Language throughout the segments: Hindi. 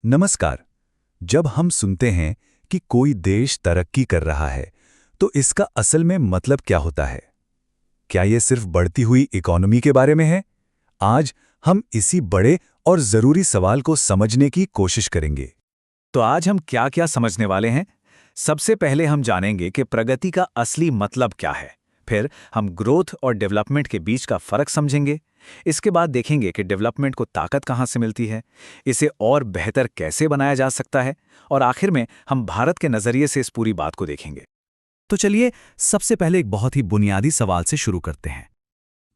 नमस्कार। जब हम सुनते हैं कि कोई देश तरक्की कर रहा है, तो इसका असल में मतलब क्या होता है? क्या ये सिर्फ बढ़ती हुई इकोनॉमी के बारे में है? आज हम इसी बड़े और जरूरी सवाल को समझने की कोशिश करेंगे। तो आज हम क्या क्या समझने वाले हैं। सबसे पहले हम जानेंगे कि प्रगति का असली मतलब क्या है। फिर हम ग्रोथ और डेवलपमेंट के बीच का फर्क समझेंगे। इसके बाद देखेंगे कि डेवलपमेंट को ताकत कहाँ से मिलती है, इसे और बेहतर कैसे बनाया जा सकता है, और आखिर में हम भारत के नजरिए से इस पूरी बात को देखेंगे। तो चलिए सबसे पहले एक बहुत ही बुनियादी सवाल से शुरू करते हैं।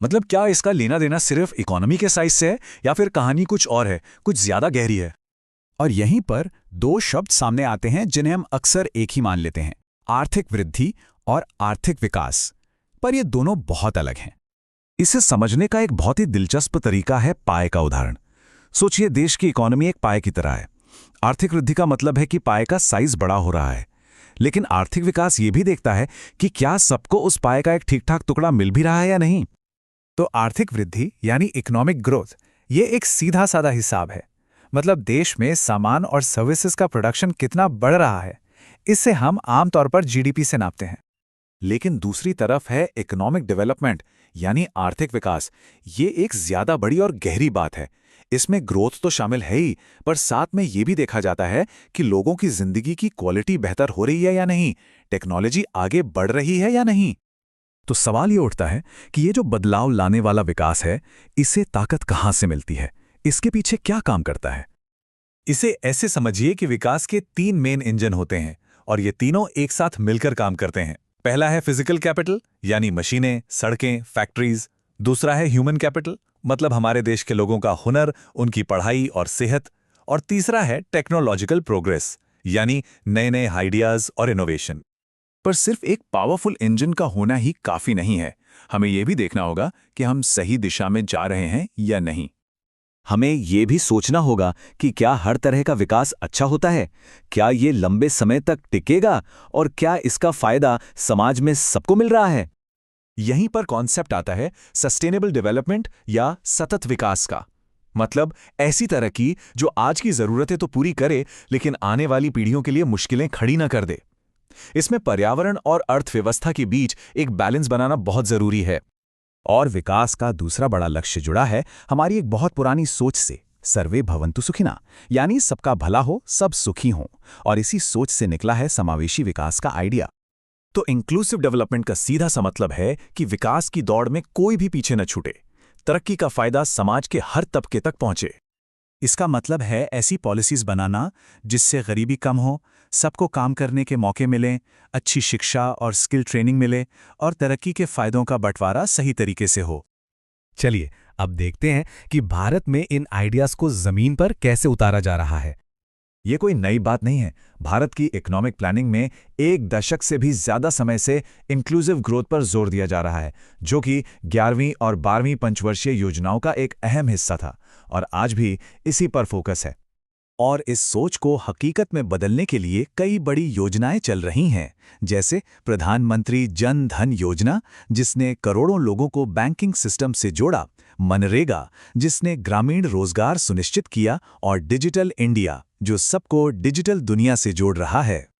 मतलब क्या इसका लेना देना सिर्फ इकोनॉमी के साइज से है, या फिर कहानी कुछ और है, कुछ ज्यादा गहरी है? और यहीं पर दो शब्द सामने आते हैं जिन्हें हम अक्सर एक ही मान लेते हैं, आर्थिक वृद्धि और आर्थिक विकास। पर ये दोनों बहुत अलग हैं। इसे समझने का एक बहुत ही दिलचस्प तरीका है पाए का उदाहरण। सोचिए, देश की इकोनॉमी एक पाए की तरह है। आर्थिक वृद्धि का मतलब है कि पाए का साइज बड़ा हो रहा है, लेकिन आर्थिक विकास ये भी देखता है कि क्या सबको उस पाए का एक ठीक-ठाक टुकड़ा मिल भी रहा है या नहीं। तो आर्थिक वृद्धि यानी इकोनॉमिक ग्रोथ, ये एक सीधा साधा हिसाब है। मतलब देश में सामान और सर्विसेज का प्रोडक्शन कितना बढ़ रहा है, इससे हम आमतौर पर जीडीपी से नापते हैं। लेकिन दूसरी तरफ है इकोनॉमिक डेवलपमेंट यानी आर्थिक विकास। ये एक ज्यादा बड़ी और गहरी बात है। इसमें ग्रोथ तो शामिल है ही, पर साथ में ये भी देखा जाता है कि लोगों की जिंदगी की क्वालिटी बेहतर हो रही है या नहीं, टेक्नोलॉजी आगे बढ़ रही है या नहीं। तो सवाल ये उठता है कि ये जो बदलाव लाने वाला विकास है, इसे ताकत कहाँ से मिलती है? इसके पीछे क्या काम करता है? इसे ऐसे समझिए कि विकास के तीन मेन इंजन होते हैं, और ये तीनों एक साथ मिलकर काम करते हैं। पहला है फिजिकल कैपिटल यानी मशीनें, सड़कें, फैक्ट्रीज। दूसरा है ह्यूमन कैपिटल, मतलब हमारे देश के लोगों का हुनर, उनकी पढ़ाई और सेहत। और तीसरा है टेक्नोलॉजिकल प्रोग्रेस यानी नए नए आइडियाज और इनोवेशन। पर सिर्फ एक पावरफुल इंजन का होना ही काफी नहीं है। हमें यह भी देखना होगा कि हम सही दिशा में जा रहे हैं या नहीं। हमें ये भी सोचना होगा कि क्या हर तरह का विकास अच्छा होता है, क्या ये लंबे समय तक टिकेगा, और क्या इसका फायदा समाज में सबको मिल रहा है। यहीं पर कॉन्सेप्ट आता है सस्टेनेबल डेवलपमेंट या सतत विकास का। मतलब ऐसी तरक्की जो आज की जरूरतें तो पूरी करे, लेकिन आने वाली पीढ़ियों के लिए मुश्किलें खड़ी न कर दे। इसमें पर्यावरण और अर्थव्यवस्था के बीच एक बैलेंस बनाना बहुत जरूरी है। और विकास का दूसरा बड़ा लक्ष्य जुड़ा है हमारी एक बहुत पुरानी सोच से, सर्वे भवन्तु सुखिनः, यानी सबका भला हो, सब सुखी हों। और इसी सोच से निकला है समावेशी विकास का आइडिया। तो इंक्लूसिव डेवलपमेंट का सीधा सा मतलब है कि विकास की दौड़ में कोई भी पीछे न छूटे, तरक्की का फायदा समाज के हर तबके तक पहुंचे। इसका मतलब है ऐसी पॉलिसीज बनाना जिससे गरीबी कम हो, सबको काम करने के मौके मिलें, अच्छी शिक्षा और स्किल ट्रेनिंग मिले, और तरक्की के फायदों का बंटवारा सही तरीके से हो। चलिए अब देखते हैं कि भारत में इन आइडियाज को जमीन पर कैसे उतारा जा रहा है। ये कोई नई बात नहीं है। भारत की इकोनॉमिक प्लानिंग में एक दशक से भी ज्यादा समय से इंक्लूसिव ग्रोथ पर जोर दिया जा रहा है, जो कि 11वीं और 12वीं पंचवर्षीय योजनाओं का एक अहम हिस्सा था, और आज भी इसी पर फोकस है। और इस सोच को हकीकत में बदलने के लिए कई बड़ी योजनाएं चल रही हैं, जैसे प्रधानमंत्री जन धन योजना, जिसने करोड़ों लोगों को बैंकिंग सिस्टम से जोड़ा, मनरेगा, जिसने ग्रामीण रोजगार सुनिश्चित किया, और डिजिटल इंडिया, जो सबको डिजिटल दुनिया से जोड़ रहा है।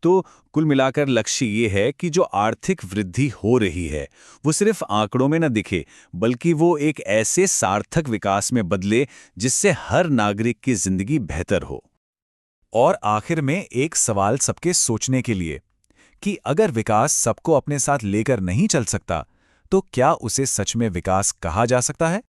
तो कुल मिलाकर लक्ष्य ये है कि जो आर्थिक वृद्धि हो रही है, वो सिर्फ आंकड़ों में न दिखे, बल्कि वो एक ऐसे सार्थक विकास में बदले जिससे हर नागरिक की जिंदगी बेहतर हो। और आखिर में एक सवाल सबके सोचने के लिए, कि अगर विकास सबको अपने साथ लेकर नहीं चल सकता, तो क्या उसे सच में विकास कहा जा सकता है?